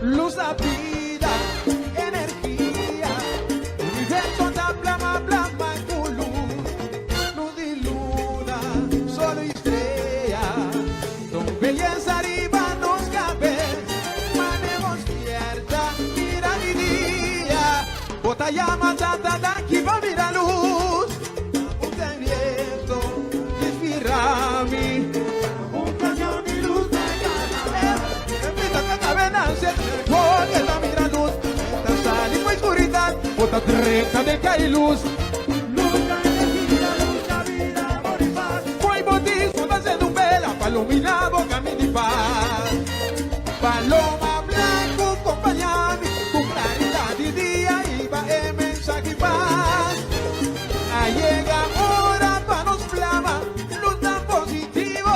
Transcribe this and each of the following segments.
Luz da vida, energia, universo da blama, blama com luz de luna, sol e estrella, con belleza arriba nos cabe, manemos despierta, mira mi día, bota llama, da, aquí va mira luz, un viento, inspirami, un cañón de luz de gana, esta mira luz, esta sal y oscuridad, otra recta de cae luz. Luz da energía, luz da vida, amor y paz. Foi bautismo, fazendo vela, para iluminar o caminho de paz. Paloma blanco, acompanhame, com claridade de dia e vai mensagem paz. Aí chega a hora para nos flama, luz da positivo.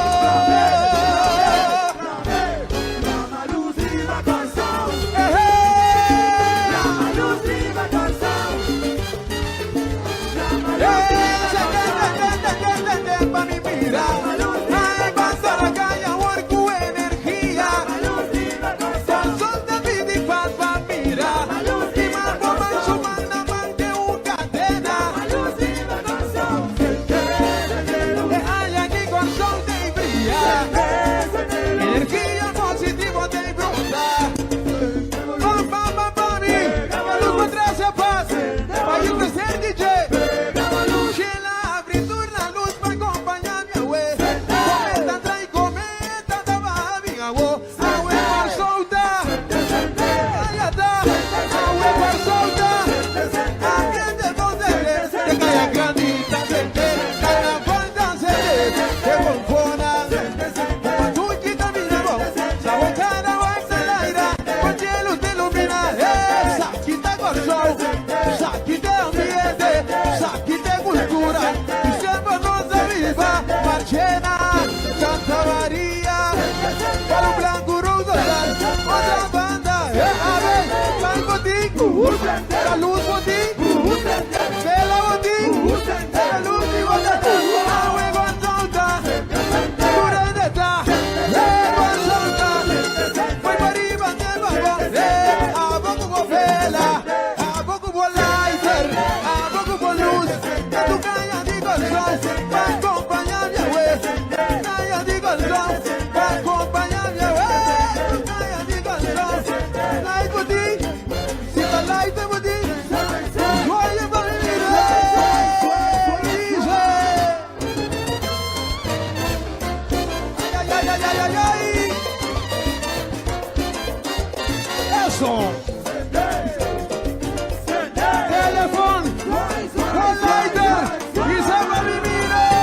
Santa Maria, Palo Blanco, Rosa, outra banda, vai botinho, a luz botinho, pela botinho, a luz de botinho, a água solta, pureza, água solta, foi para arriba de babão, a boca com vela, a boca com lighter, a boca com luz, tu ganha de gostoso, vai acompanhar minha web. Vai acompanhar minha way, Naya de gostoso, light body, se tá light é body, vai é bandeira, ai, é som, telefone, com lighter, isso é pra me mirar.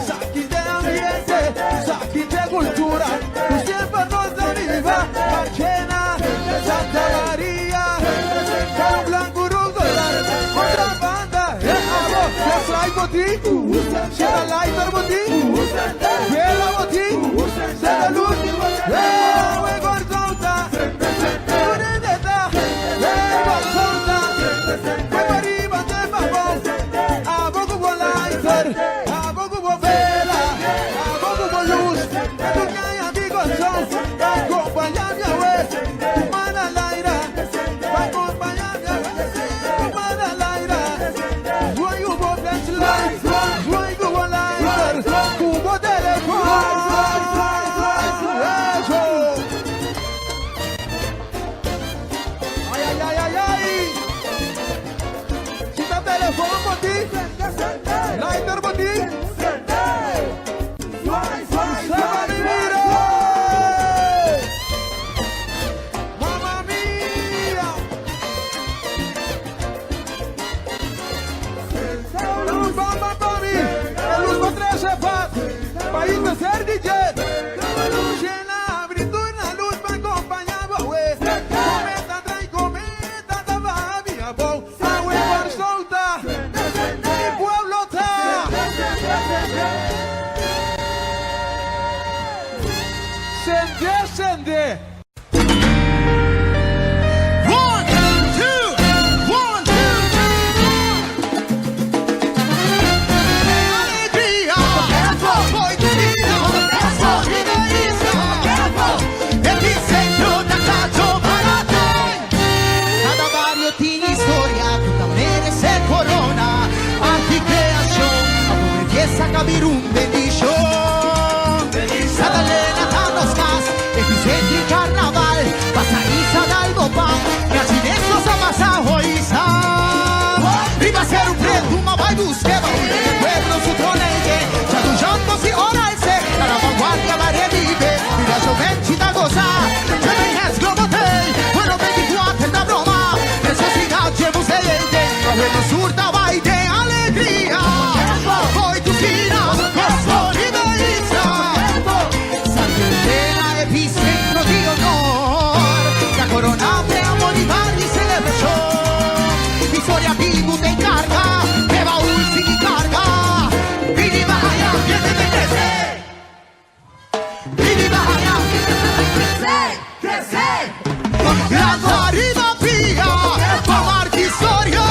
Sacchi de ambiente, sacchi de cultura, tu siempre nos arriba, Marchena, Santa Maria, Palo Blanco, Rosa, otra banda, amor, ya trae botín, será lighter botín, vela botín, será luz, luego solta, pureza, luego solta, fue para arriba de babón, a poco con lighter. Acompanhar minha way, mana laira, vai acompanhar minha way, mana laira, oíste ser DJ. Llena, abriendo la luz para acompañar, güey. Cometa, trae cometa, tava via bom. Agua por solta. Mi pueblo está. Sende. Capir un bendición. Cada lena tan los gas, epicentri carnaval, pasa Isa dal Bopan, e a cinesso sa passa Isa. Riva ser un preto, ma vai busqueva, il pueblo su tonente, già tu giorno si ora il se, la vanguardia va revive, la gioventù da gozar, che me has globotei, quello 24 da Roma, necessidade de museiente, quello surda vai de alegria. Poi tu fino, questo riverizza, Sant'Elena epicentro di honor, la coronate a monitarli celebración, Victoria vivo te encarga, que va ultimi carga, Vini Bahia, viene de crecer, Vini Bahia, crecer, la arriba via, pa' marchi storia.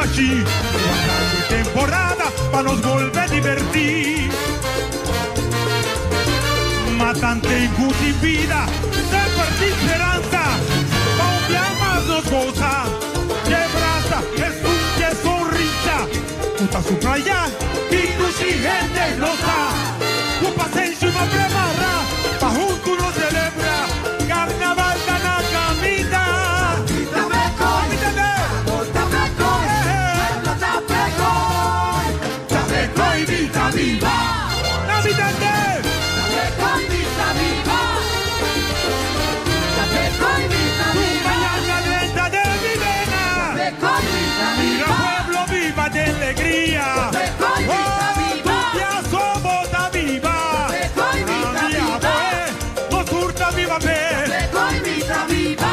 així, passando temporada pa nos volver a divertir. Ma tante incuti in vida, sempre di speranza, ma un día más nos goza, que abraza, que escuche, sonrisa, tutta su playa, y tu gente lo sa, tu pasencio y ma prepara, pa junto nos celebra, carnaval da na camita. Vita viva, la vida de vita viva, mañana lenta de mi vena, mira pueblo viva de alegría, ya somos la viva, nos hurta viva fe, vita viva,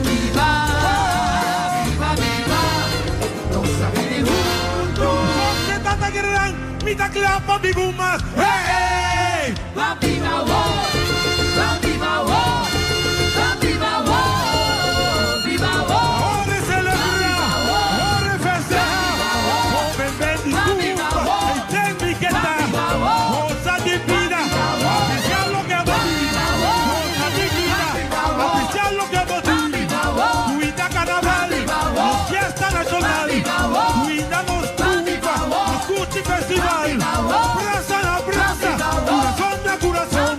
viva, viva, viva, nos sabemos juntos. Mita clapa mi bumas, hey! Va viva wo, va viva wo, va viva wo, viva wo. Ore celebra, ore festeja, joven benditura, y ten mi quieta, cosa de vida, apreciar lo que vos, cosa de vida, apreciar lo que vos, cuida carnaval, fiesta nacional, cuida los Gucci Festival, abraza la abraza, corazón de corazón,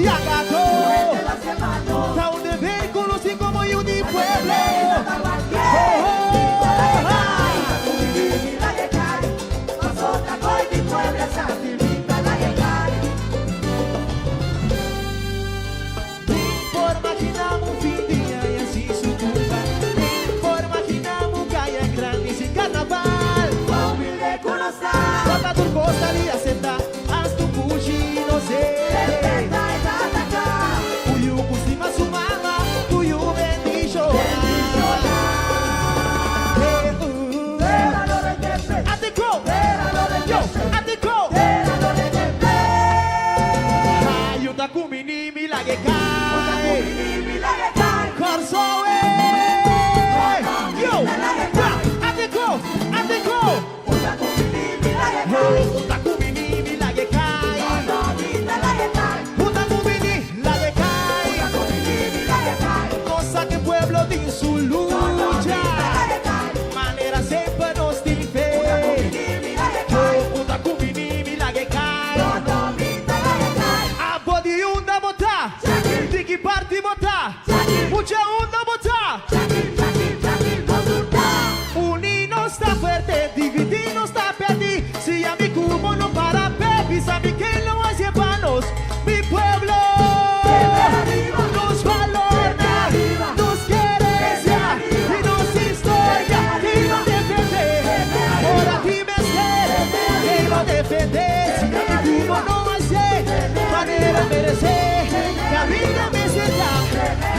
y agato. Da un deber conocido como Uni Pueblo. Por imaginamos un fin de día y así su culpa. Por imaginamos que haya grandes y carnaval. Toca tu costa y acepta, haz tu puchi, no sé. Puyu kusima su mama, puyu bendicho. Atico, yo, atico. Ayuda kumini milage kai. Corso, yo, atico, atico. Uta kumini milage kai. Uta kumini milage kai. Cosa que pueblo tiene su lucha. Manera siempre nos tife. Uta kumini milage kai. Abodi unda bota. Tiki party bota. Mucha unda bota. Uni no está fuerte, dividir no está perdido. Si a mi cubo no para baby, sabe que no hace panos. Mi pueblo nos valora, nos quiere y nos historia y nos defiende. Por ti me quiere y lo defiende. Si a mi cubo no hace manera merecer, la vida me será.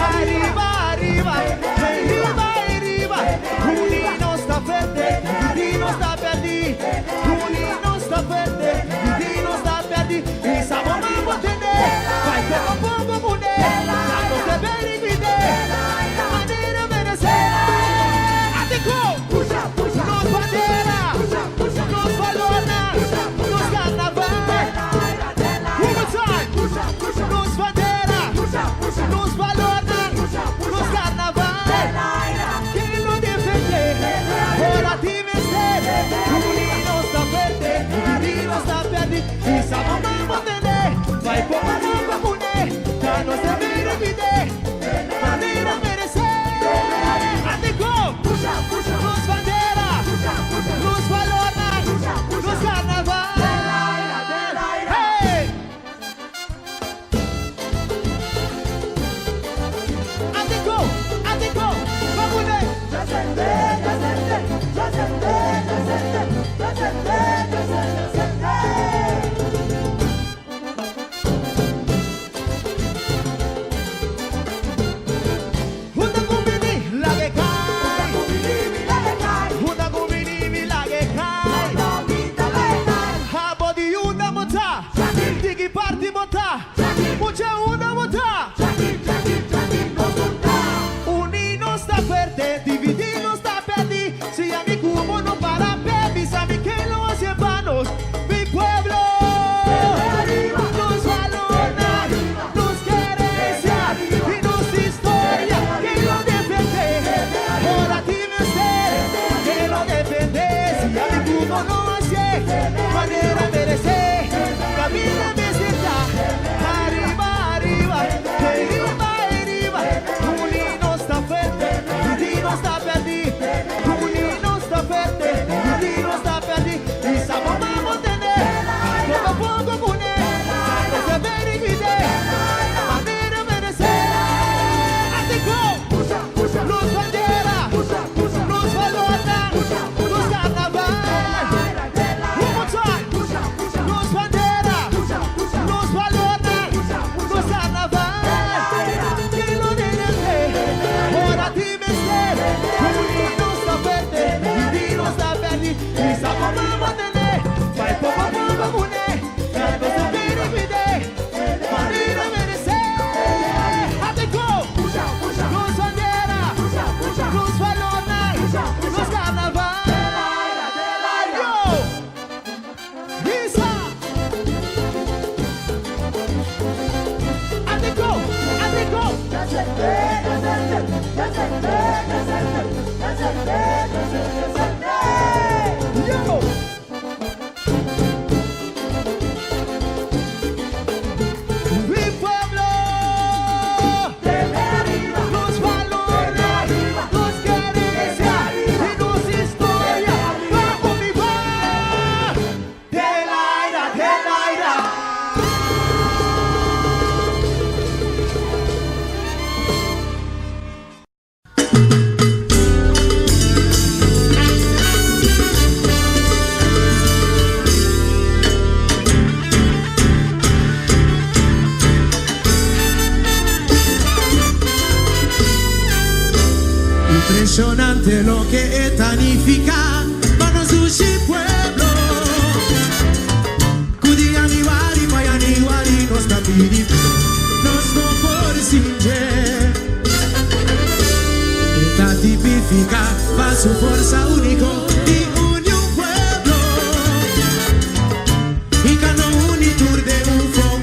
Arriba, arriba, arriba, arriba. Uni no está fuerte, dividir no está perdido. Uni no está fuerte, dividir no está perdido. Y sabemos vamos a tener, vai poco poco mune, dando de ver y vide, manera merecer. Atico, nos bandera, nos balona, nos carnaval. One more time, nos bandera, nos balona, nos carnaval. Que lo defiende, ahora ti me esté. Uni no está fuerte, dividir no está perdido. Y sabemos vamos a tener, vai poco poco mune, dando de ver y vide, manera merecer. Atico, nos bandera, nos balona, nos carnaval. Hey! Atico, atico, vamos a Junta kumini lage kai, junta kumini milage kai. Abodi una mota, tiki party mota, mucha una mota. Uni no está fuerte, dividir no está perdido. Si a mi cubo no para baby, sabe que lo hace en vanos. Mi pueblo nos valora, nos quiere y nos historia que lo defiende. Ahora ti me sé, que lo defiende. Si a mi cubo no hace manera merecer, la vida me será. Arriba, arriba, arriba, arriba. Uni no está fuerte, dividir no está perdido. Uni no está fuerte, dividir no está perdido. Y sabemos vamos a tener, poco a poco une, no se ve y vide, manera merecer. Atico, nos bandera, nos balona, nos carnaval. One more time, nos bandera, nos balona, nos carnaval. Que lo defiende, ahora ti me esté. Uni no está fuerte, dividir no está perdido. Y sabemos vamos a tener, vai poco a poco une, dando de ver y vide, manera merecer. Atico, nos bandera, nos balona, nos carnaval. Yo, Isa. Atico, atico. Yo. Mi pueblo impresionante lo que etanifica manos sushi pueblo Kudiani wari mayani wari nos tapiri nos no por sinje Eta tipifica va su fuerza único y une un pueblo y cano unitur de UFO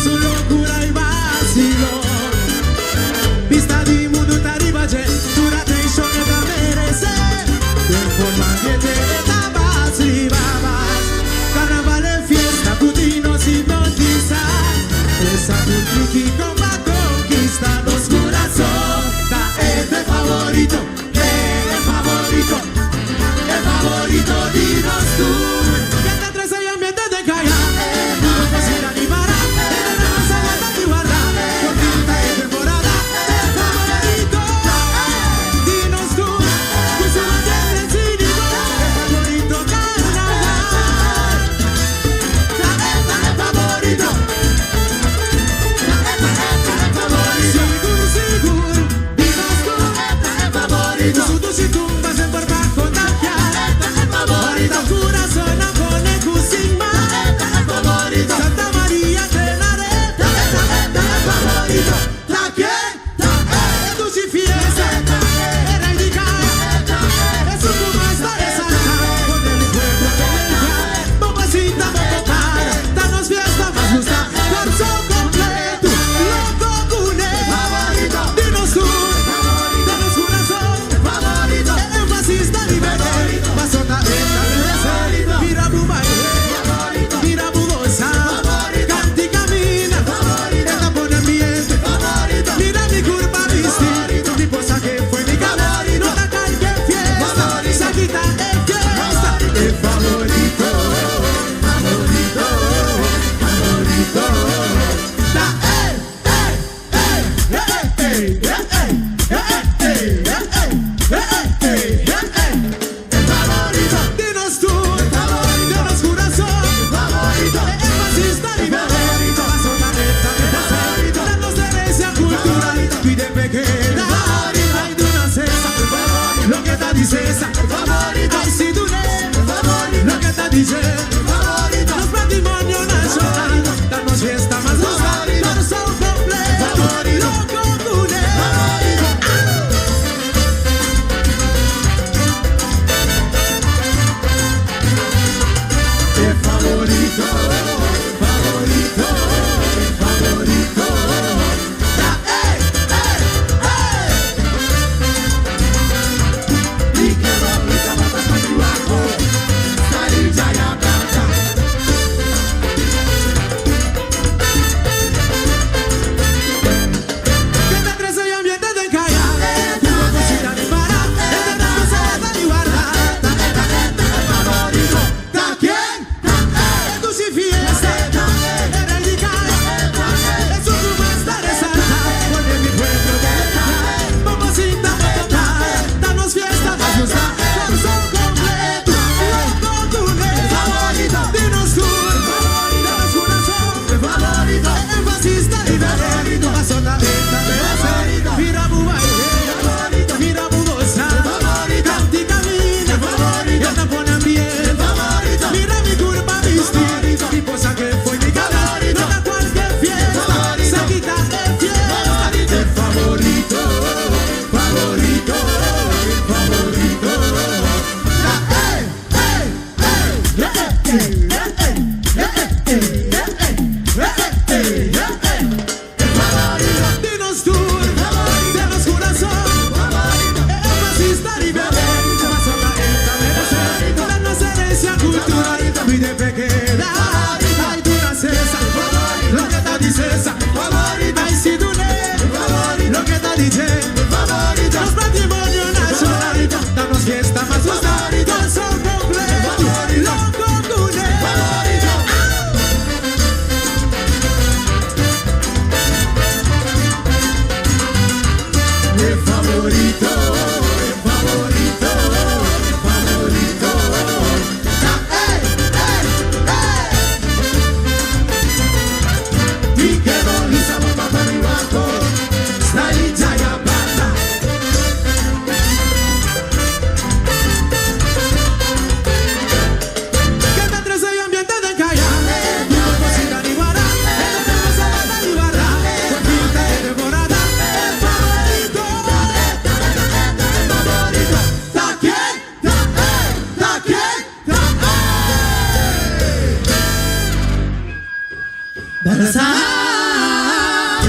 su locura y vacilo Vista di mundo taribaje Dura tensione da merece En forma de tabas y babas Carnaval en fiesta Putinos hipnotiza Esa cultriqui comba conquista Los corazón Da favorito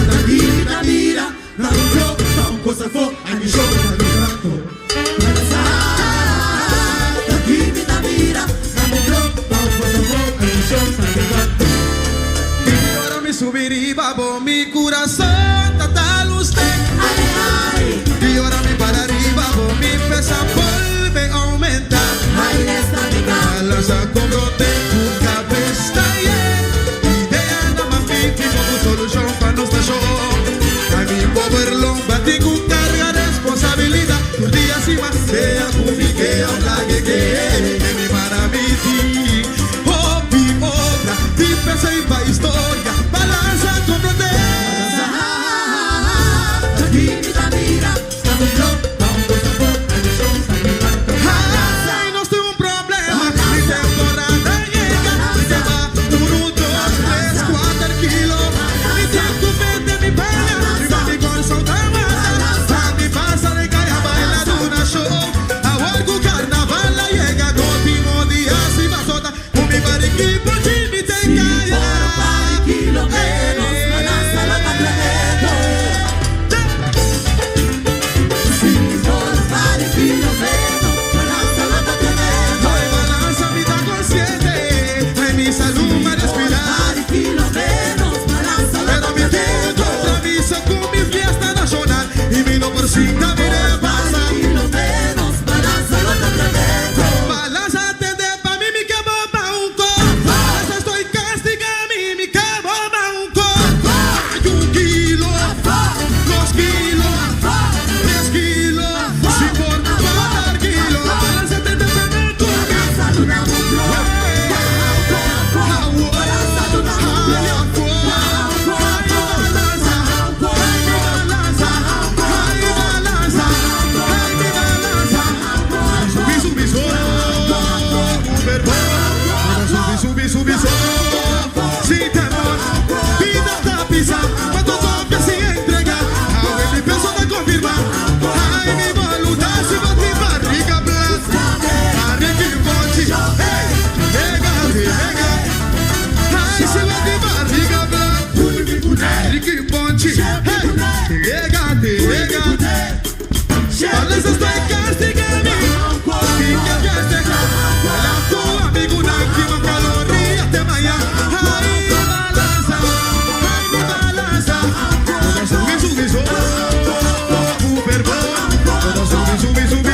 Tranquilita, mira, na un flow, na un cosa fo, ai mi show, na mi canto. Tranquilita, mira, na un flow, na un cosa fo, ai mi show, na mi canto. Y ahora me subiría por mi corazón, total usted. Ay, ay, Y ahora me para arriba por mi pesa vuelve a aumentar. ay, esta mi canto. Balanza con brote, tu cabeza idea nada más pique como solución para nuestra show. A mi poderlo batí con carga responsabilidad. Por días y más sea cumique habla que mi maravilla. Oh, mi obra, ti pesa y va historia. Balanza con brote. Tranquilita, mira, na un flow, na un cosa fo, ai mi show, na mi canto. Ay, no estoy un problema. Mi temporada llega. Mi tema 1, 2, 3, 4 kilos. Mi tiempo vende mi pena. Mi mami con saudade. A mi pasa de calle baila de una show. A algo carnaval la llega. Último día si va sola. Con mi bariqui por ti mi te calla. Kilómetros, balanza la completo. Por varios kilómetros, balanza la completo. Ay, balanza vida consciente. Ay, mi salud me respirar. Varios kilómetros, balanza la Pero mi tiempo compromiso con mi fiesta nacional. Y vino por cinta, mire, pasa. kilómetros, balanza la completo. Balánzate de pa' mí, mi que bomba un co. Balanza estoy castiga a mí, mi que bomba un co. Hay 1 kilo, 2 kilos, 3 kilos. Si por matar kilo, balánzate de pa' mí, tu Balanza de una mundo, si temor, vida tapiza, cuando toques y entrega, ahora mi peso de confirmar, ay mi voluntad si va ti barriga blanca, barriga y ponchi, hey, venga, ay si va ti barriga blanca, barriga y ponchi, hey, venga, balanza estoy castigando, y que castiga, la tu amigo Naki, ma caloría te maya, ay balanza, todo sube, todo sube,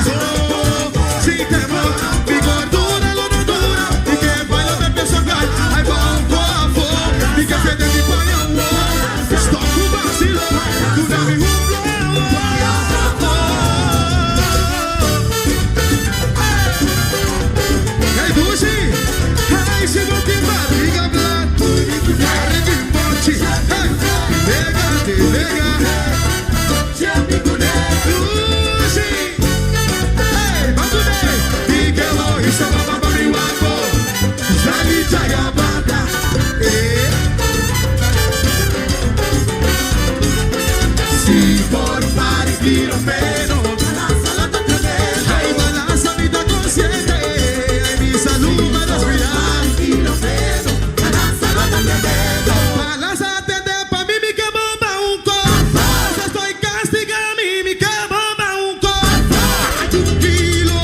si temor, mi gordura lo no dura, y que vaya me empiezo a caer, ay poco a poco, y que se te mi paña, stop un vacilo, tú dame un hey Dushi, ay si no te barriga blanca, barriga y ponchi, hey, venga, Dushi, hey, Bagune, y que lo hizo papá mi guapo, Sali Chayabata, si por varios kilómetros, balanza la completo. ay balanza vida consciente, ay mi salud me respirar. Kilómetros, balanza la completo. Balánzate de pa' mí, mi que bomba un co. Balanza estoy castiga a mí, mi que bomba un co. Hay 1 kilo,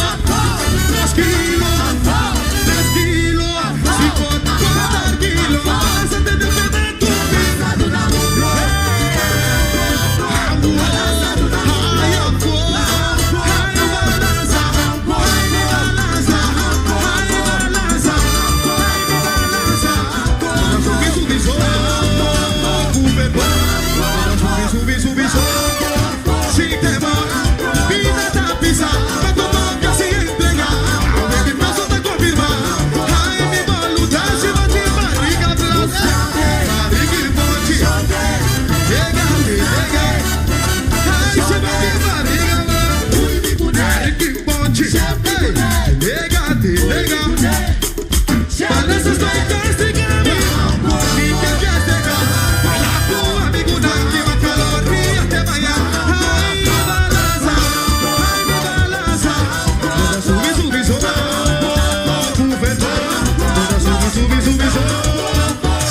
2 kilos, 3 kilos. Si por matar kilos, balánzate de pa' mí, tu Balanza de una mundo,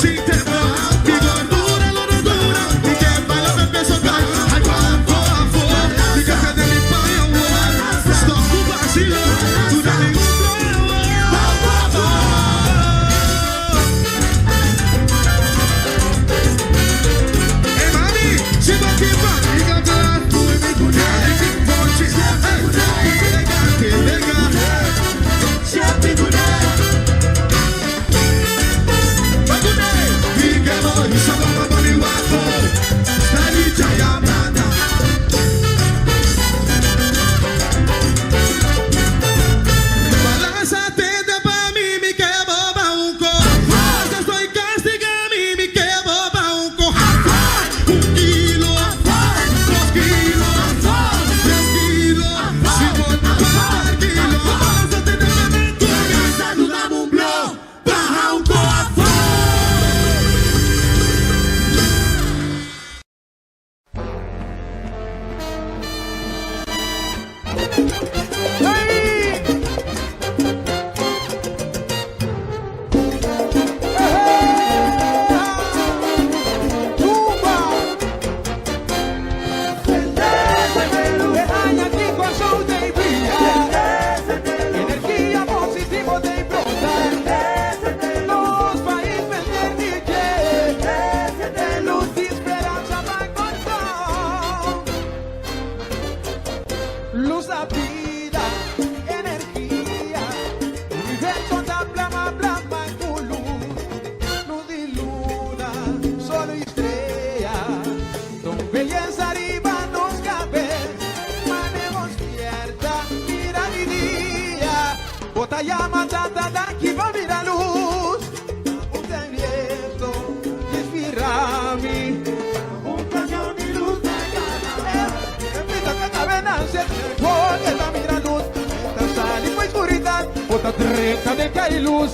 Si te va, digo tanta llama, tanta aquí va mira luz. Punta en viento, inspirami. Un cañón y luz de gana. Invita que cabenanse, porque esta mira luz. Esta sal y fue oscuridad, otra recta de que hay luz.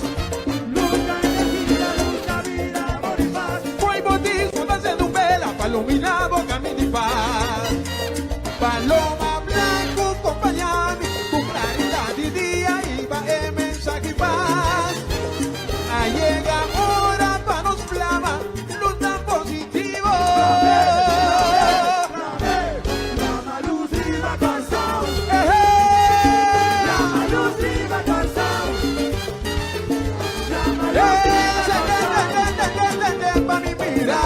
Iluminado camino y paz. Paloma blanco, acompañame con claridad y día y va en mensaje y paz. Llega hora para nos flama, luz tan positivo. Llama luz viva corazón. Llama luz viva corazón. Pa' mi mira.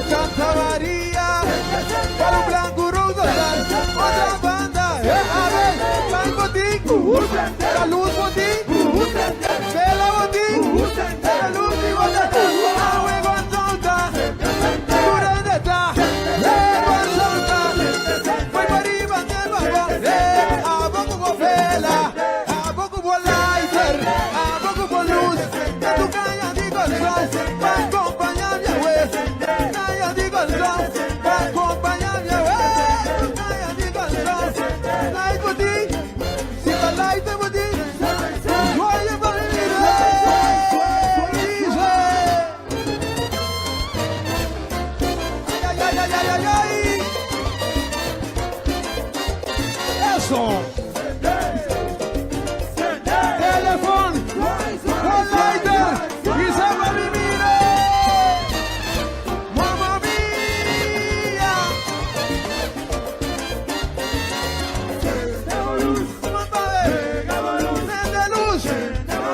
Santa María, para un blanco rosal, otra banda, a ver, vai botín, la luz botín, vela botín, la luz y botín, agua y guanzonta, curandeta, guanzonta, voy para arriba del vagón, a poco con vela, a poco con lighter, a poco con luz, de tu calle digo el sol, va a acompañar mi abuelo. Eso. Teléfono, con lighter y se va a vivir. Mamma mía.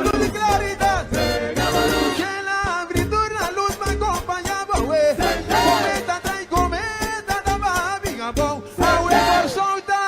Luz y claridad. Que la abritura la luz me acompañaba, güey. Cometa, trae cometa, daba amiga, bon. Agua solta.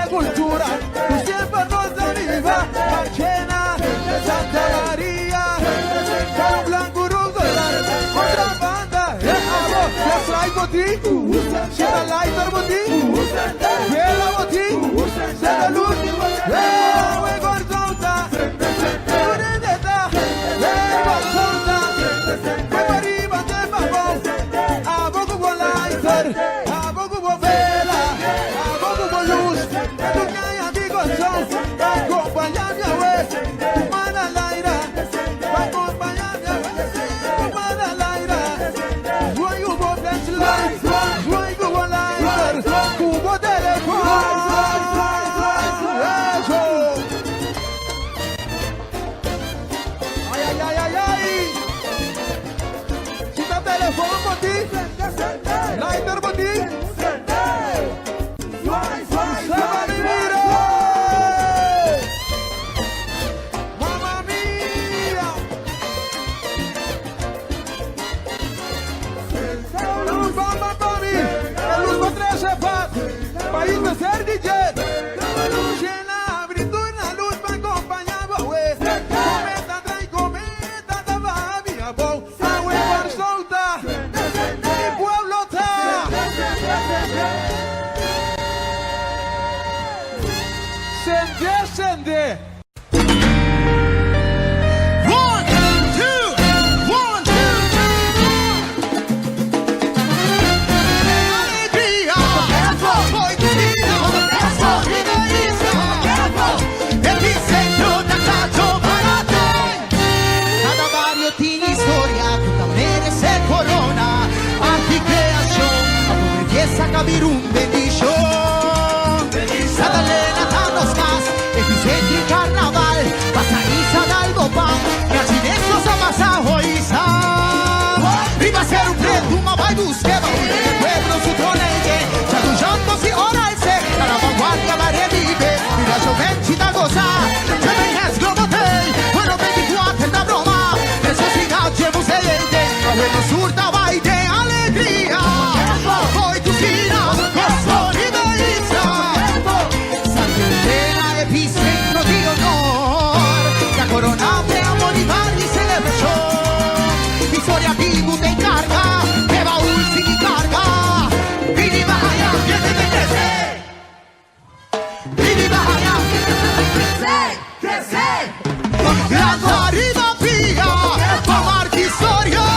Cultura, tu siempre nos viva, Marchena, Santa María, para un blanco rosal, otra banda, ya trae botín, se da lighter botín, vela botín, se da luz, agua y guanzonta, curandeta, guanzonta, voy para arriba del vagón, a poco con lighter, a poco con vela, a poco con luz. Acompañame a ver, tu mano al aire. Acompañame a ver, tu mano al aire. Juego por Dance Life, juego por Lighter, cubo teléfono. Scende. One, two, one, two, alegría, voy divina, epicentro tagliato para te. Cada barrio tiene historia, tutta merece corona, anti-creación, a pobre pieza cabirún bendición. Sadalena danos más, epicentro carnaval, pasadiza dal Bopán, Nacinesso Samasa Hoiza. Viva ser un preto, ma vai busqueba, el pueblo su tronente, chadullando si ora el se, la vanguardia la revive, mira gioventi da gozar, se venez globotei, bueno 24 da broma, necesidad de museiente, a bueno surta vai de alegría, voi tu fina, costoni bellizza, Sant'Elena epicentro di honor, la coronate a Bolivar y celebración, historia vivo te encarga, que va ultimi carga, vini vaya, viene de crecer, vini vaya, crecer, grande arriba via, va marchi storia.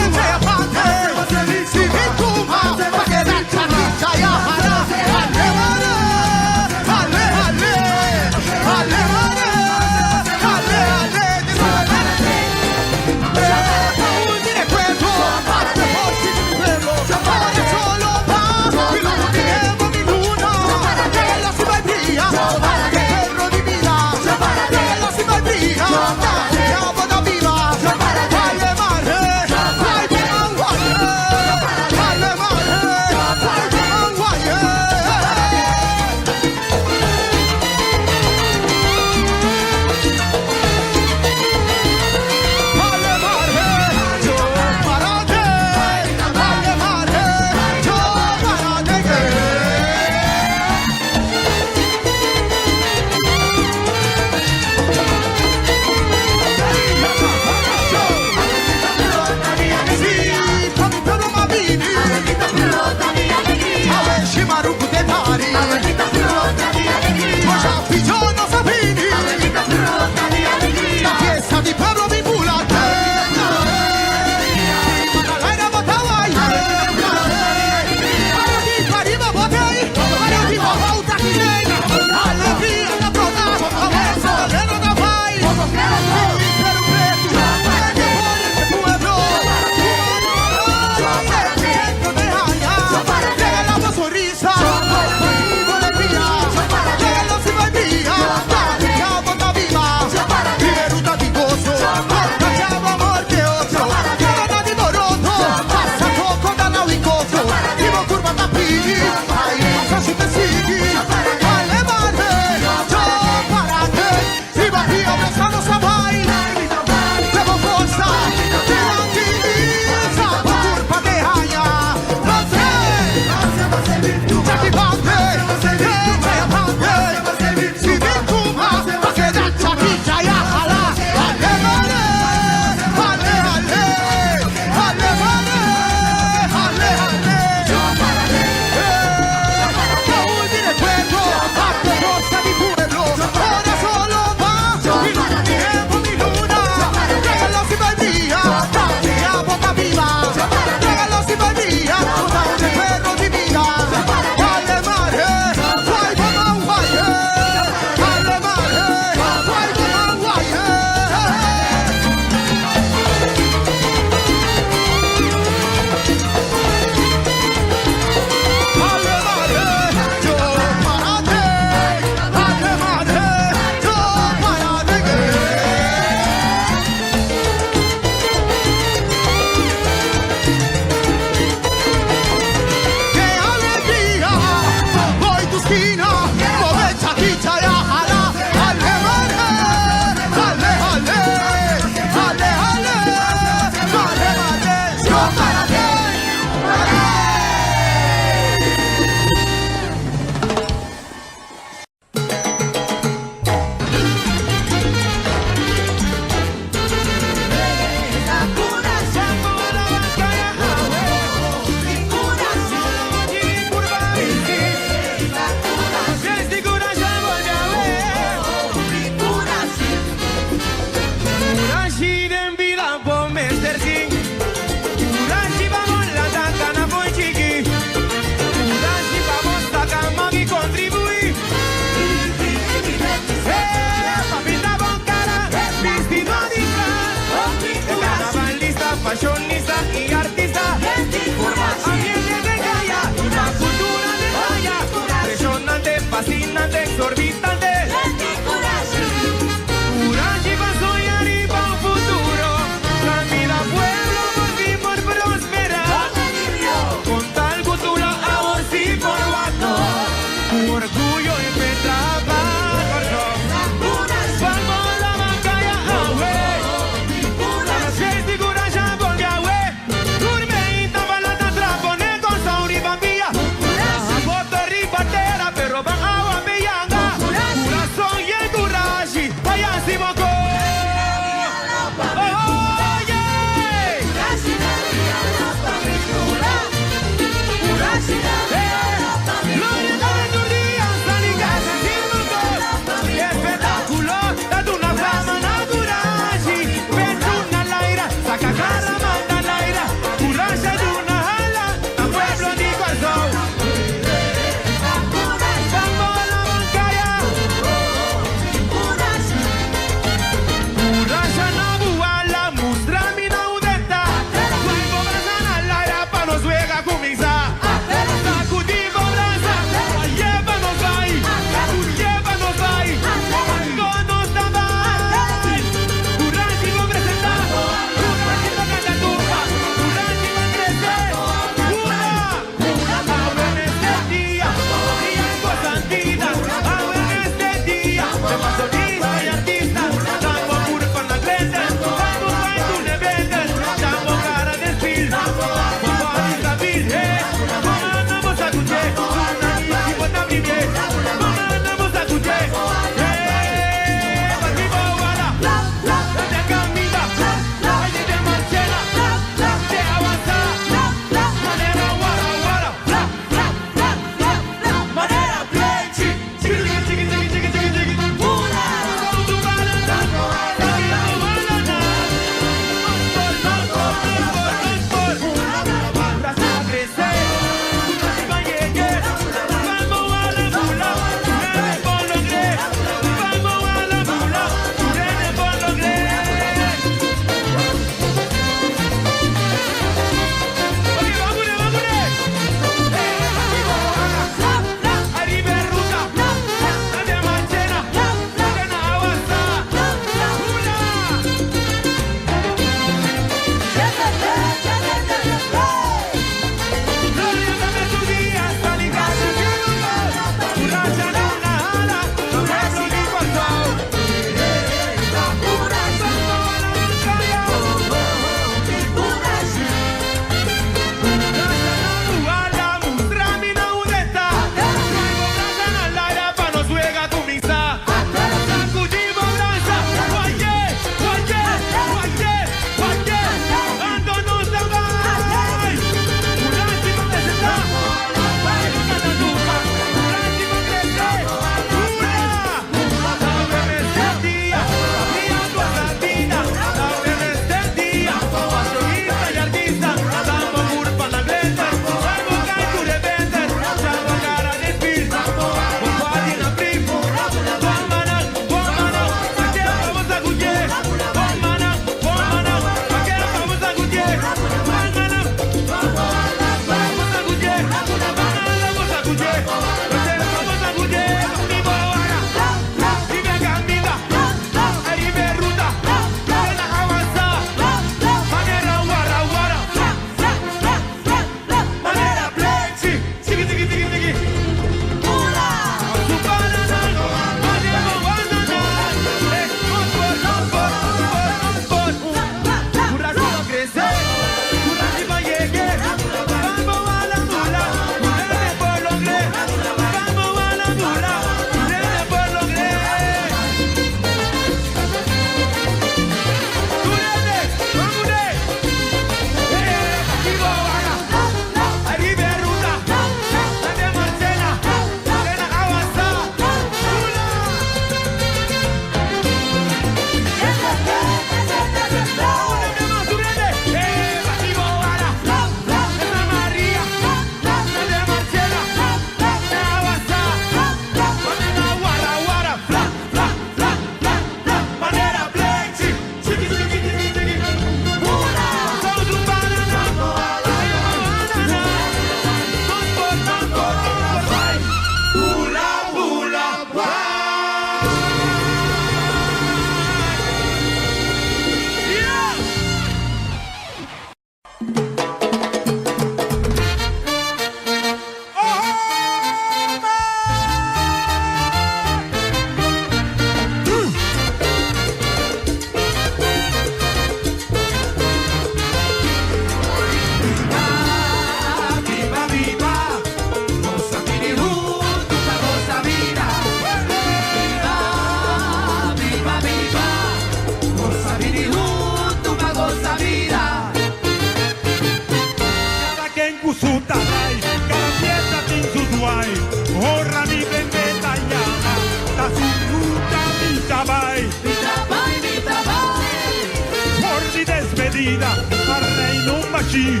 Pitucci,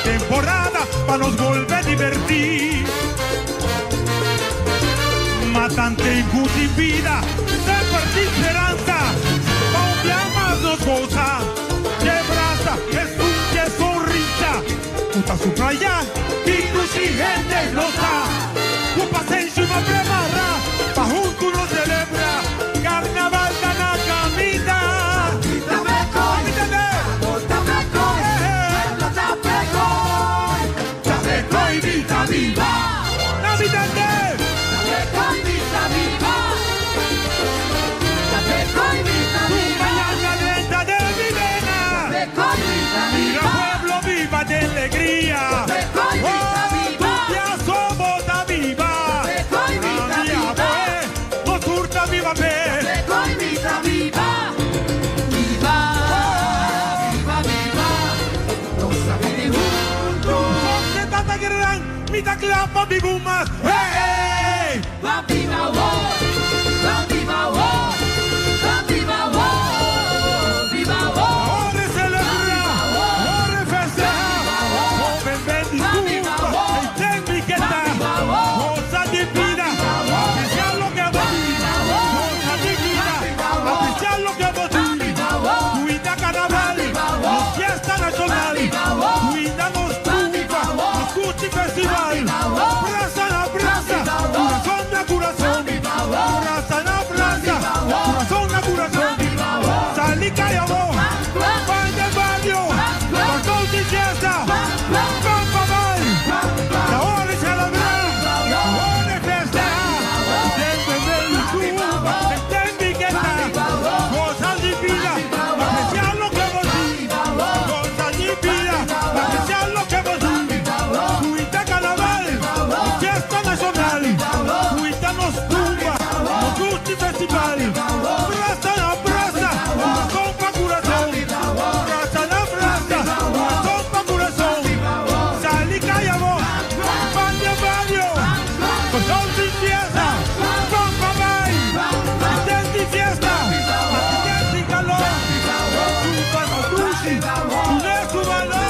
temporada para nos volver a divertir. Ma tante in vida, sempre di speranza, ma un piama nos goza, che brasa, che su, che sonrisa, tutta su playa, Pitucci gente lo sa, un passeggio ma prepara, pa junto nos celebra, carnaval da na camita. Vita viva, Navidad de vita viva, mañana lenta de mi vena, mira pueblo viva de alegría, ya somos la viva, mía pues, nos surta viva fe, Vita viva, viva, viva, viva, nos sabemos juntos. tanta gran, mitad clapa mi bumas, hey, Va viva vos, va viva vos, va viva vos, viva vos. ore celebrar, ore festejar, joven benditura, el tempi que está, cosa divina, apreciar lo que vos, cosa divina, apreciar lo que vos, cuida carnaval, los fiesta nacional, cuida los tumba, los Gucci festival, braza na braza, corazón na corazón, braza na braza, corazón na corazón, salí callado, pan del barrio, pasó sin fiesta, pan papal, la hora es celebrar, la hora es festejar, desde el tumba, entendí que está, cosas divinas, apreciar lo que vos sí, cosas divinas, apreciar lo que vos sí, cuida carnaval, fiesta nacional, cuida nos tumba, los Gucci festival, braza na braza, corazón pa corazón, braza na braza, corazón pa corazón, salí callado, pan de barrio, pasó sin fiesta, pan pa bay, entendí fiesta, entendí calor, tumba no Gucci, tu de su valor.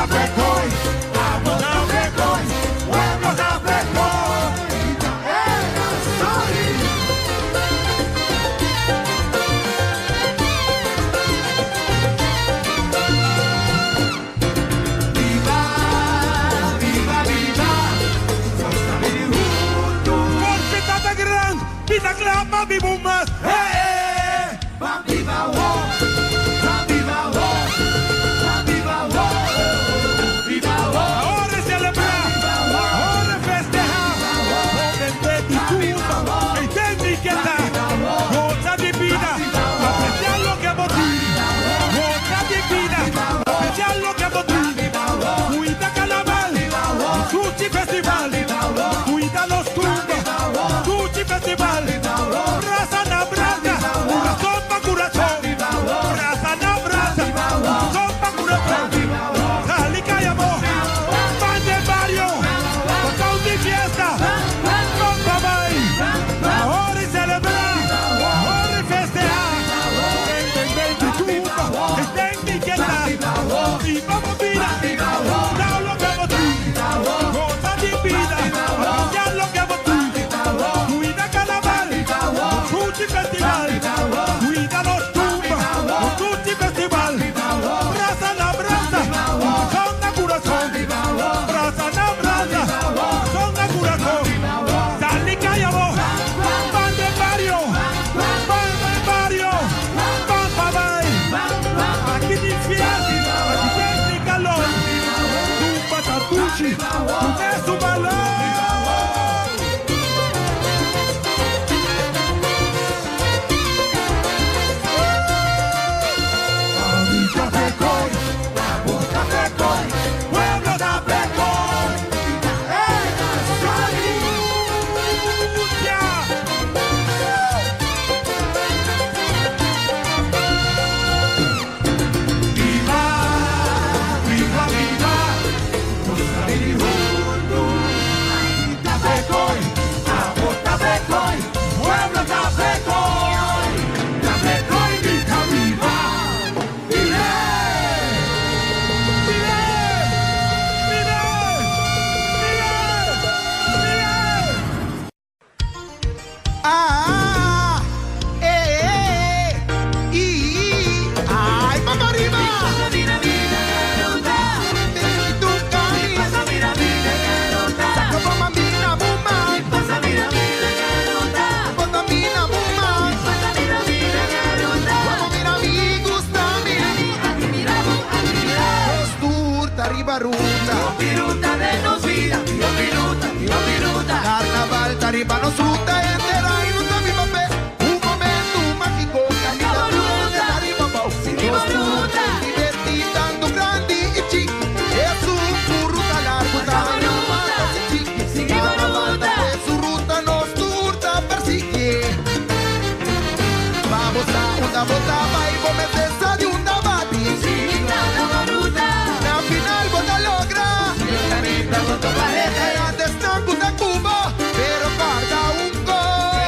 Africoy, vamos a Africoy, vuelvos a Africoy, Viva, viva, viva, nos sabemos juntos. porque tanta gran, vida clama mi bumas, hey, Va viva vos, va viva vos, va viva vos, viva vos. ahora es celebrar, ahora es festejar, joven benditura, entendí que está, cosa divina, apreciar lo que vos cosa divina, apreciar lo que vos cuida carnaval, Gucci festival, cuida los tumbas, Gucci festival, braza na braza, corazón pa corazón, braza na braza, corazón pa corazón, salí callado, pan de barrio, botón de fiesta, pan pa bay, ahora es celebrar, ahora es festejar, ven tumba, entendí que está, y vamos mira, da lo que vos cosa divina, apreciar lo que vos cuida carnaval, Gucci festival, cuida los tumbas, Gucci festival, braza na braza, corazón na corazón, braza na braza, corazón na corazón, salí callado, pan de barrio, pan pa bay, aquí ni fiesta, aquí ni calor, tumba tatuchi, tu de su valor. Africoy, vamos a Africoy, Pueblos de Africoy, viva, viva, viva, nos sabemos juntos. ribaruta. Piruta de nos vida, piruta. Carnaval, tarifa nos ruta entera y no está mi papel. Un momento mágico, camina Ribaruta. de tarifa pau. Ribaruta. Divertitando grandi e chiqui. Es un ruta largo, Ribaruta. chiqui. Ribaruta. Su ruta nos turta persigue. Vamos a una bota, vai, comecesa de un debate. Ribaruta. Na final bota logra. Lentamente con tu paleta. Era destaco da Cuba, pero guarda un gol.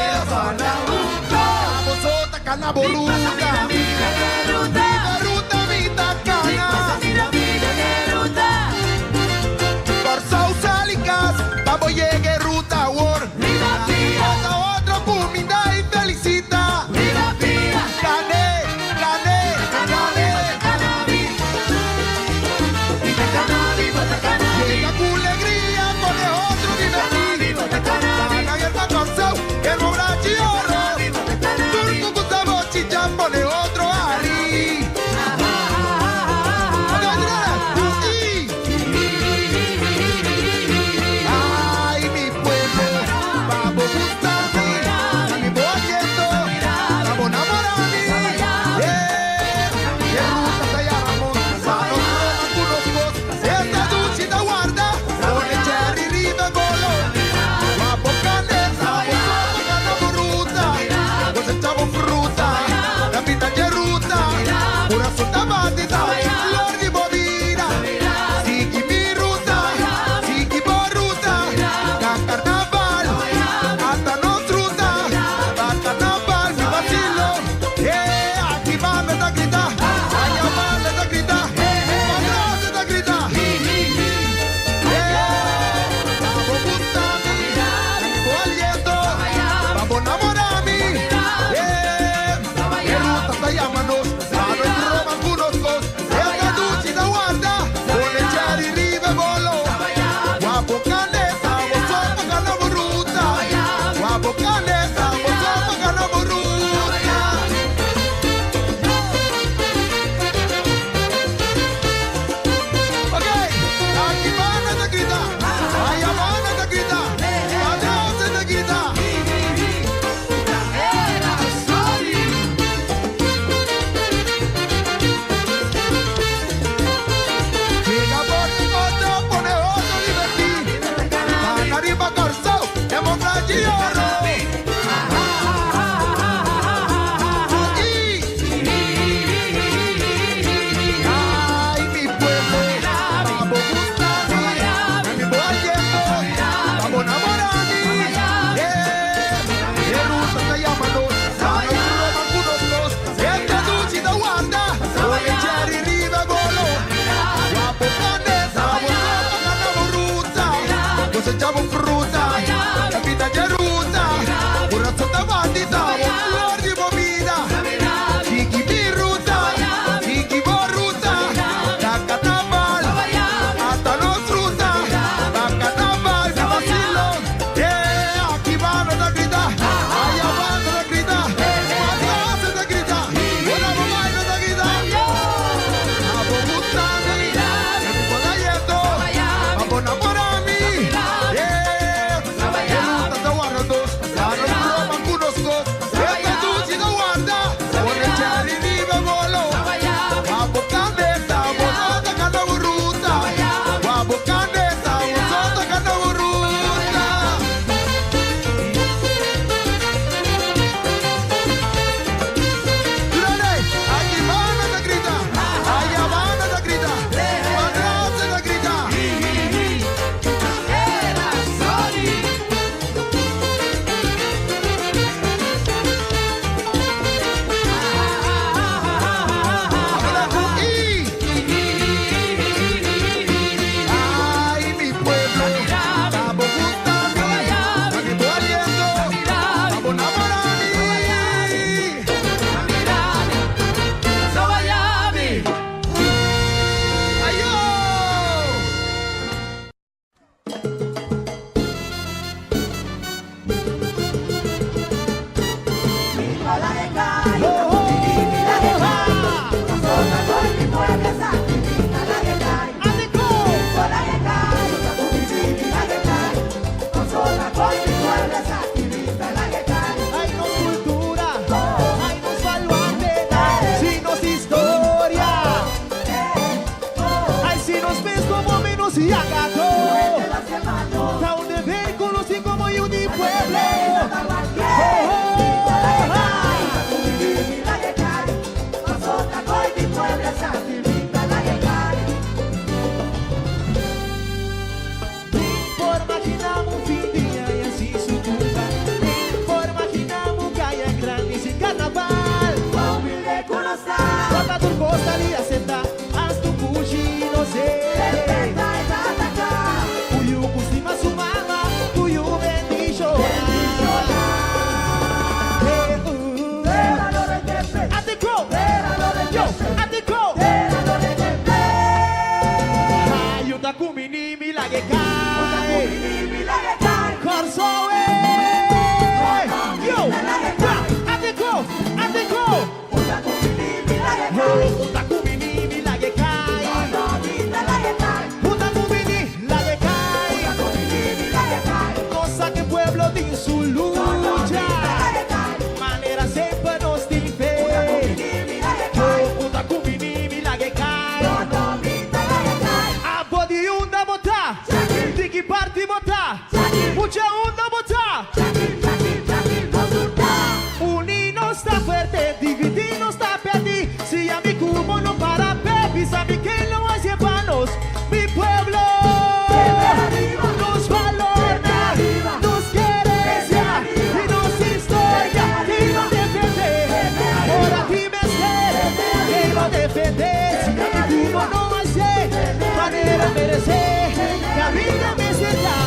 conocí a Gato. las hermanos. Da un deber conocí como un pueblo. Por imaginamos un fin de día y así su culpa. Por imaginamos que haya grandes en carnaval. Toca tu costa y acepta, haz tu cuchi, no sé. Cuyo custima su mamá, cuyo bendicho. Atico, yo, atico. Ayuda kumini milage kai. Corso, yo, atico, atico. Uta kumini milage kai. Uta kumini milage kai. Cosa que pueblo tiene su lucha. Manera siempre nos dice. Uta kumini milage kai. A body unda bota. Tiki party bota. Mucha unda bota. Unir no está fuerte, dividir no está perdido. Si a mi cubo no para baby, sabe que no hay hermanos. Mi pueblo nos valora, nos querencia y nos historia. Y lo defiende, ahora ti me sé, y lo defiende. Si a mi cubo no hace, manera merece, la vida me será.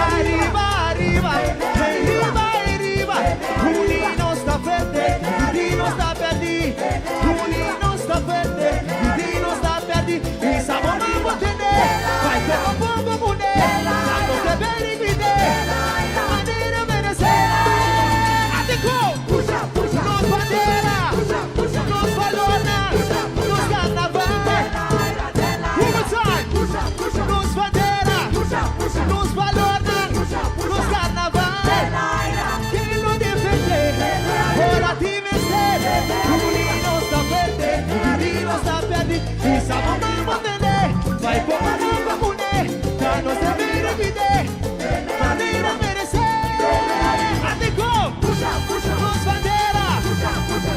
Arriba, arriba, arriba, arriba. Unir no está fuerte, dividir no está perdido. Unir no está fuerte, dividir no está perdido. Y sabemos vamos a tener, vai pero poco mujer, dando que ver y cuidar. Manera merecer, atico, nos bandera, nos valora, nos carnaval. One more time, nos bandera, nos valora, nos carnaval. Que lo defiende, ahora ti me sé. Unir no está fuerte, dividir no está perdido. Y sabemos vamos a tener, vai poco mujer, dando que ver y cuidar. Manera merecer, atico, nos bandera,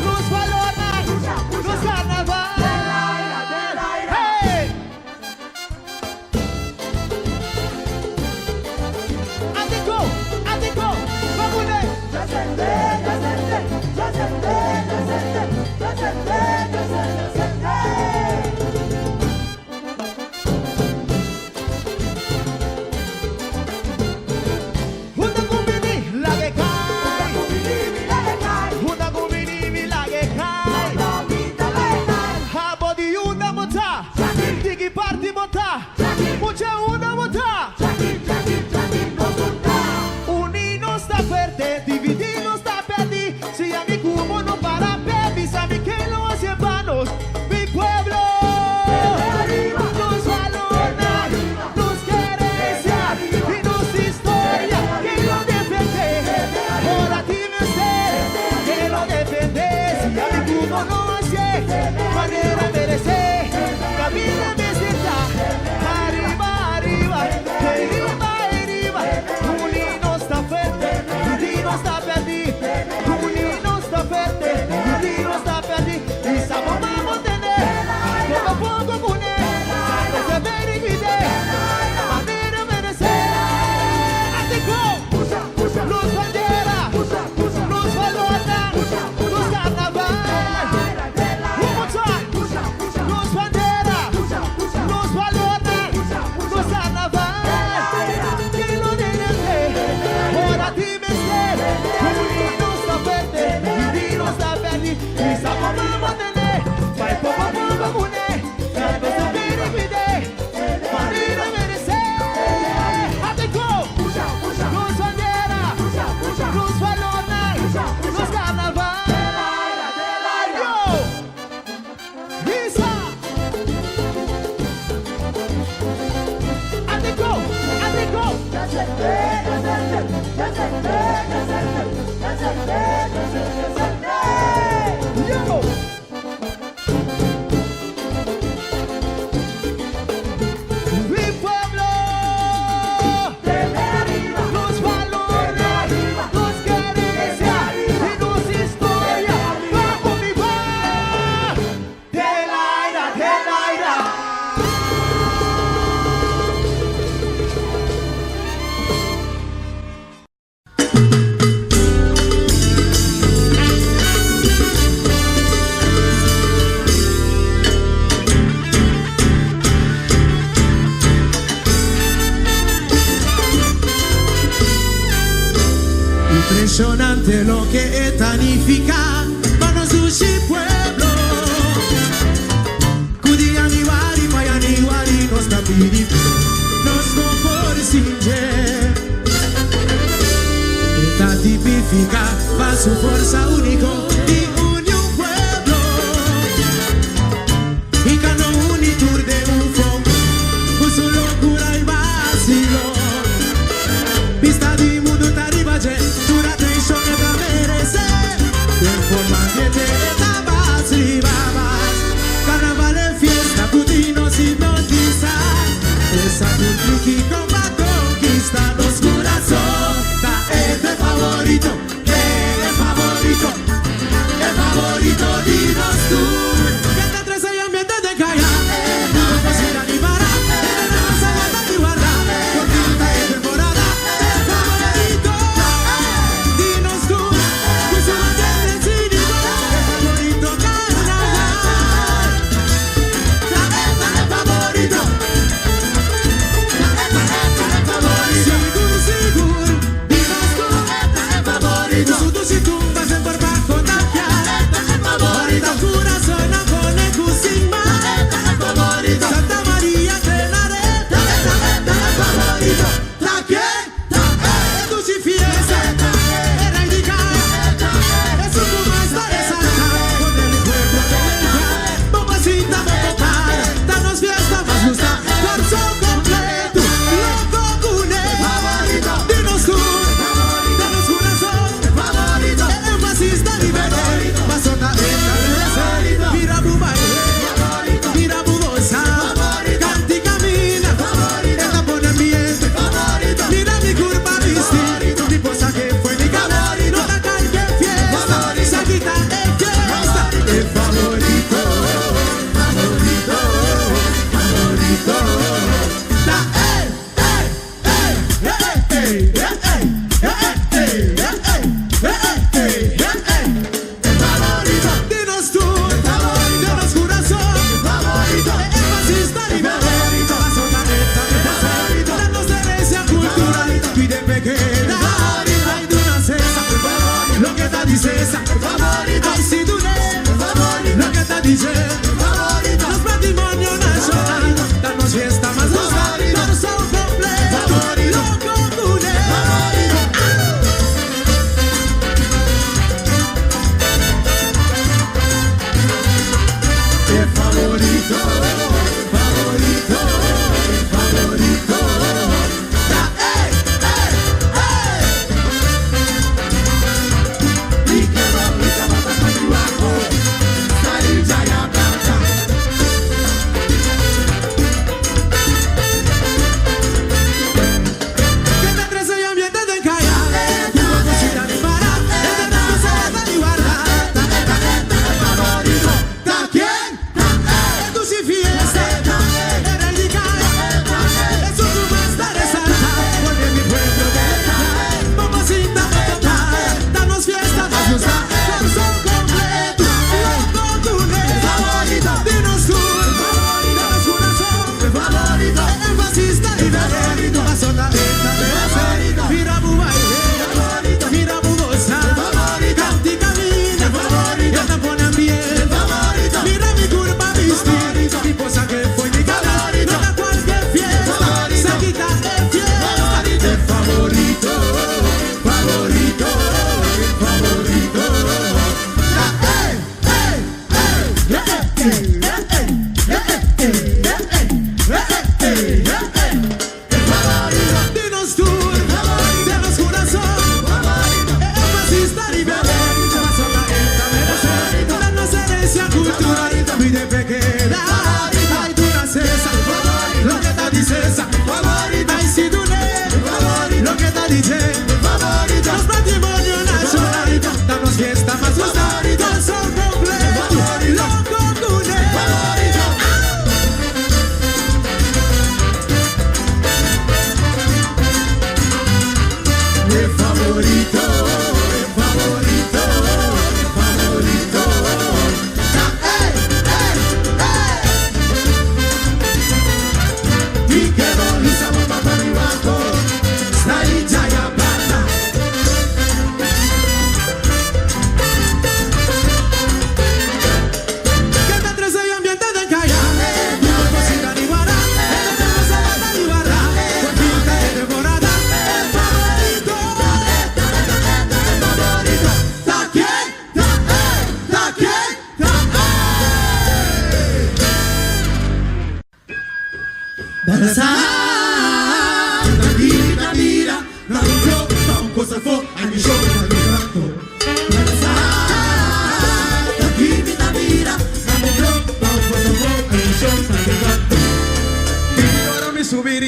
nos valora, nos carnaval. Hey! Atico, atico, vamos a Una kumini lage kai, una kumini milage kai. Habo di una mota, digi party mota, mucha una mota. Unir no está fuerte, dividir no está perdido. Si a mi cubo no para baby, sabe que no hace hermanos. Mi pueblo nos valora, nos querencia y nos historia. Que lo defiende, ahora ti me sé. Que lo defiende, si a mi cubo no hace, manera merece, la vida me será. Arriba, arriba, arriba, arriba. Unir no está fuerte, dividir no está perdido. Unir no está fuerte, dividir no está perdido. Y sabemos vamos a tener, poco a poco unir, no se ver y cuidar. Manera merecer, atico, nos bandera, nos valora, nos carnaval. One more time, nos bandera, nos valora, nos carnaval. Que lo defiende, ahora ti me sé. Unir no está fuerte, dividir no está perdido. Y sabemos vamos a tener, vai poco a poco unir, no se ver y cuidar. Manera merecer, atico, nos bandera, nos valora, nos carnaval. Yo, Isa, atico, atico. Yo. We impresionante lo que etanifica Manos Sushi Pueblo Kudiani Wari, Mayani Wari, nos tapiri Nos no por singe Eta tipifica va su fuerza único y une un pueblo Y cano unitur de un fondo Su locura y vacilo Vista di mundo taribaje Dura tensión eta merece De forma que te etabas y babas Carnaval en fiesta, putinos hipnotiza Esa cultriqui comba conquista los corazón Ta este favorito, el favorito El favorito dinos tú Que te trece y ambiente de calla No cocina ni para No se guarda ni guarda Conquista de temporada El favorito Dinos tú Que su manera es cínico El favorito carnaval Ta esta el favorito Ta esta el favorito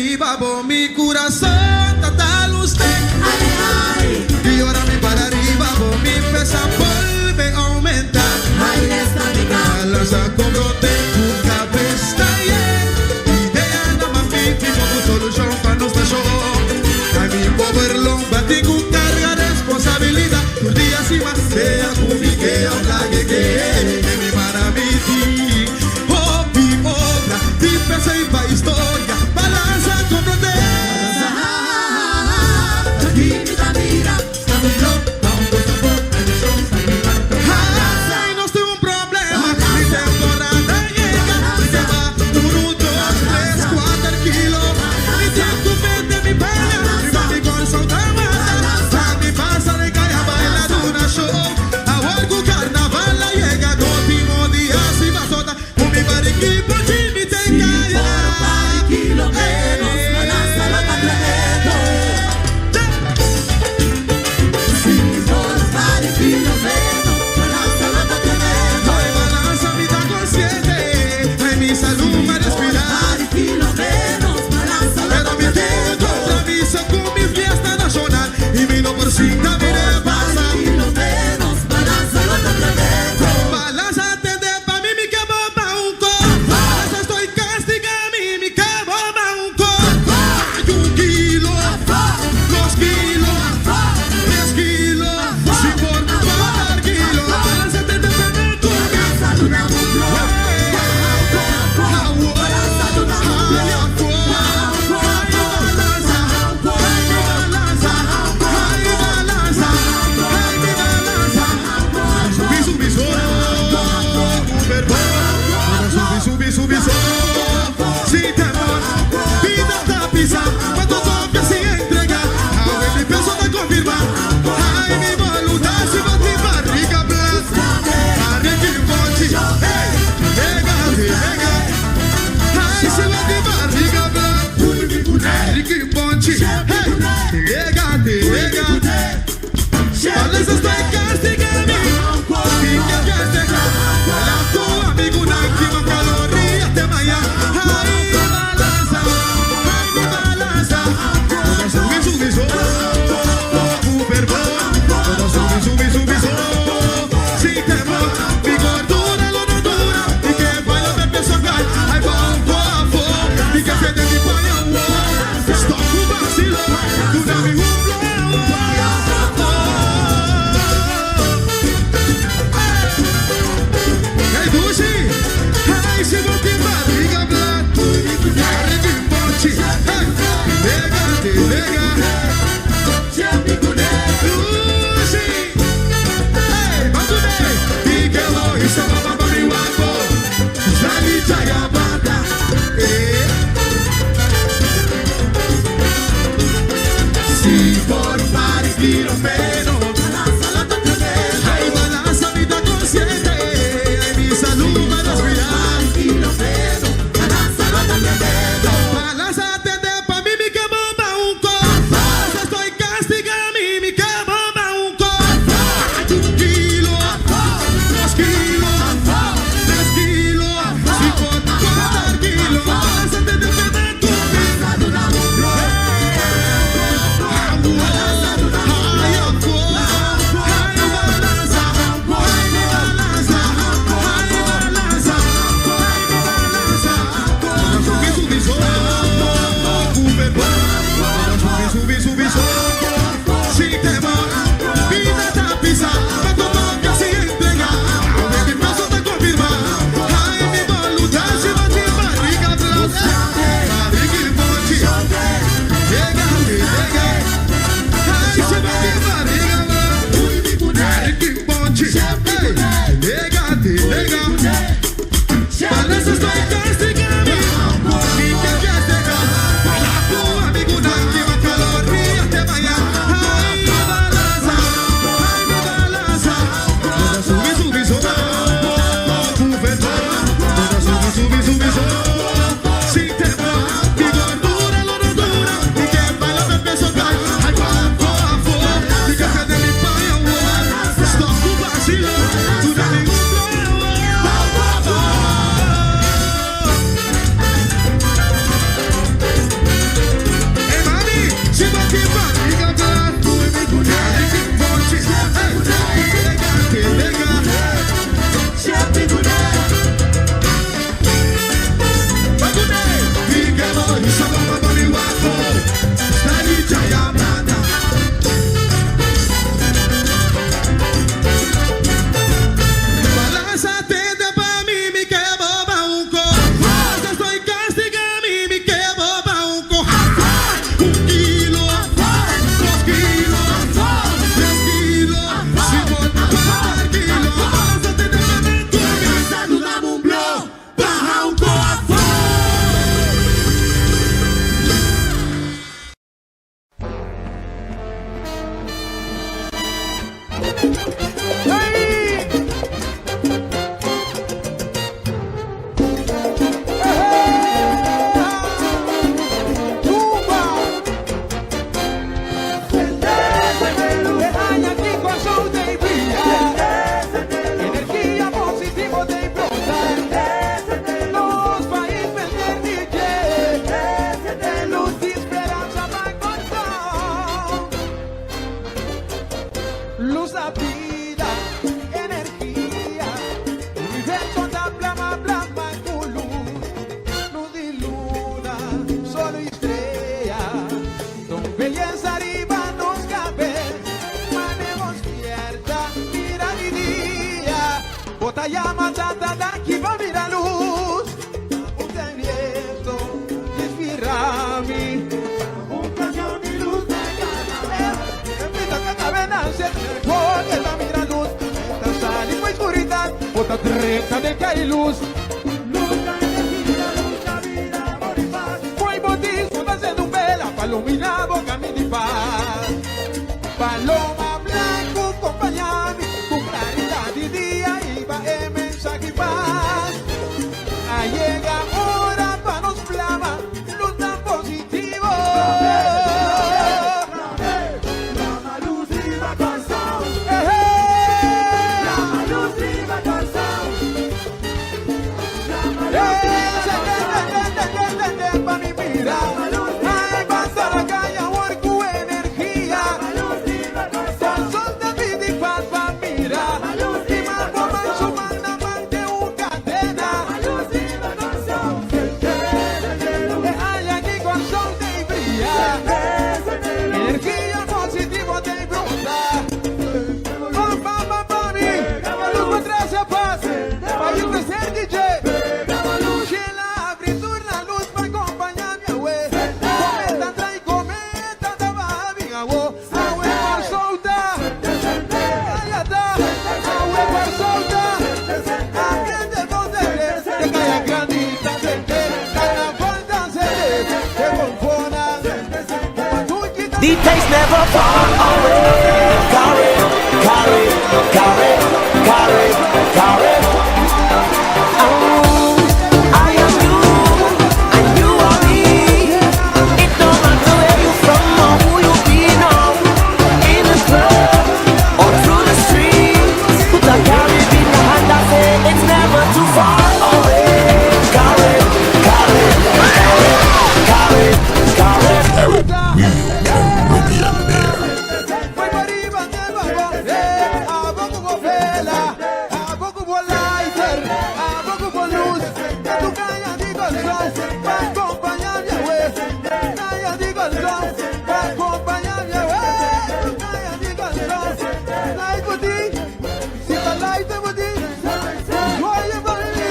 arriba, por mi corazón, total usted. Y ahora mi para arriba, por mi pesa vuelve a aumentar. Balanza con brote, tu cabeza idea nada más mi tipo con solución para nuestra show. A mi powerlo, batí con carga responsabilidad. Tus días y más sea conmigo, habla que mi para mi ti. Oh, mi obra, ti pesa y va historia. Balanza con brote. Ay, no estoy un problema. Mi temporada llega. Mi tema 1, 2, 3, 4 kilos. Mi tiempo vende mi pena. Mi corazón da mata. Mi pasa de calle baila de una show. Ahora el carnaval la llega. Último día si va sota. Con mi bariqui por ti mi te calla. Ay, balanza mi da consciente. Ay, mi salud me respirar. Pero mi tiempo compromiso con mi fiesta nacional. Y vino por cinta, mire, pasa. Balánzate de pa' mí, mi que bomba un co. Balanza estoy castiga a mí, mi que bomba un co. Ay, 1 kilo, 2 kilos, 3 kilos. Si por 4 kilos. Balánzate de pa' mí, tu si temor, vida tapiza, cuando toques y entrega, a mi peso de confirmar, ay mi voluntad si va ti barriga blanca, barriga y ponchi, hey, venga, ay si va ti barriga blanca, barriga y ponchi, hey, venga, balanza estoy castigando, y que castiga, la tu amigo una última caloría te vaya. Si por pares tiro menos, ay, balanza mi da consciente, ay, mi salud me respirar. Balánzate de pa' mí, mi que bomba un co. Balanza estoy castiga a mí, mi que bomba un co. Ay, 1 kilo, 2 kilos, 3 kilos. Si por 4 kilos, balánzate de pa' mí, tu vida. Ay, recta de que hay luz. Luz, la energía, luz, la vida, amor y paz. Foi bautizo fazendo vela para iluminar o caminho de paz. Paloma blanco, acompanhame com claridade de dia e vai mensagem paz. Aí chega a hora para nos flama, luta positivo. Llama luz, viva canção. Hey, Llama luz, viva canção. para me mirar. Ay, pasa la calle, amor, con energía. Con sol de vida y paz para mirar. Y más por más humana, más de una cadena. Hay aquí con sol de brillar. Energía positiva de brota. Pa, mi. La luz me trae a paz. Pa' yo crecer, DJ. Details never fall away. Carry, carry, carry, carry, carry. I am you, and you are me. It don't matter where you from or who you be now. In the club or through the streets, put a carry in the hand and say it's never too far away. Carry, carry, carry, carry, carry. Foi para arriba de nuevo, a poco con vela, a poco con lighter, a poco con luz. Tu calla digo el sol, para acompañar mi abuelo. Calla digo el sol, para acompañar mi abuelo. Calla digo el sol, light for ti, si la light for ti, oye por mi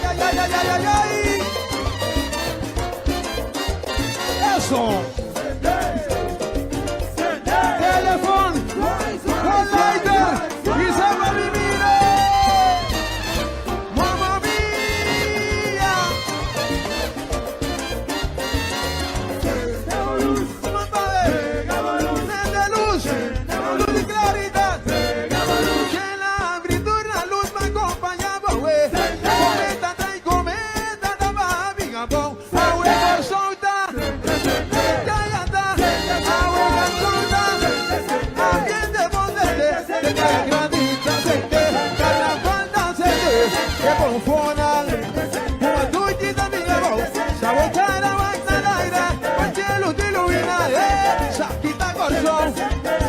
ay, ay, ay, ay, ay. Eso. Teléfono, con lighter y se va a vivir. Mamma mía. De luz, luz y claridad. Que la abritura luz me acompañaba, güey. Cometa, trae cometa, daba amiga, bon. Agua solta.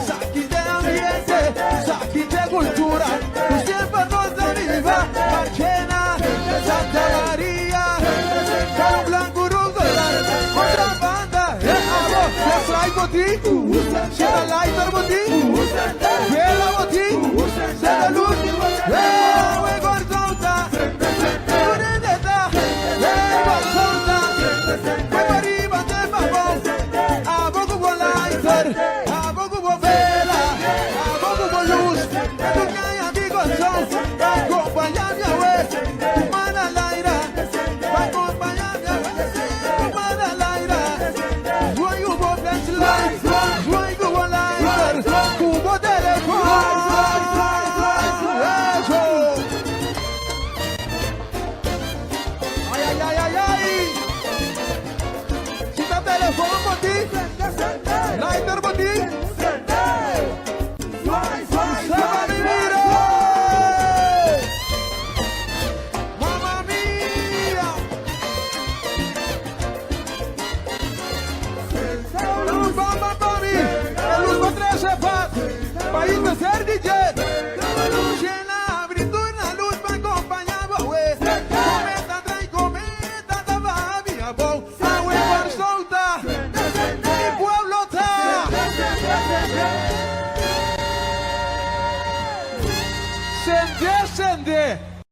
Sacchi de ambiente, sacchi de cultura, tu siempre cosa viva, Marchena, Santa María, Caro Blanco Rugola, otra banda, amor, ya trae botín, se la lighter botín, vela botín, se la luz,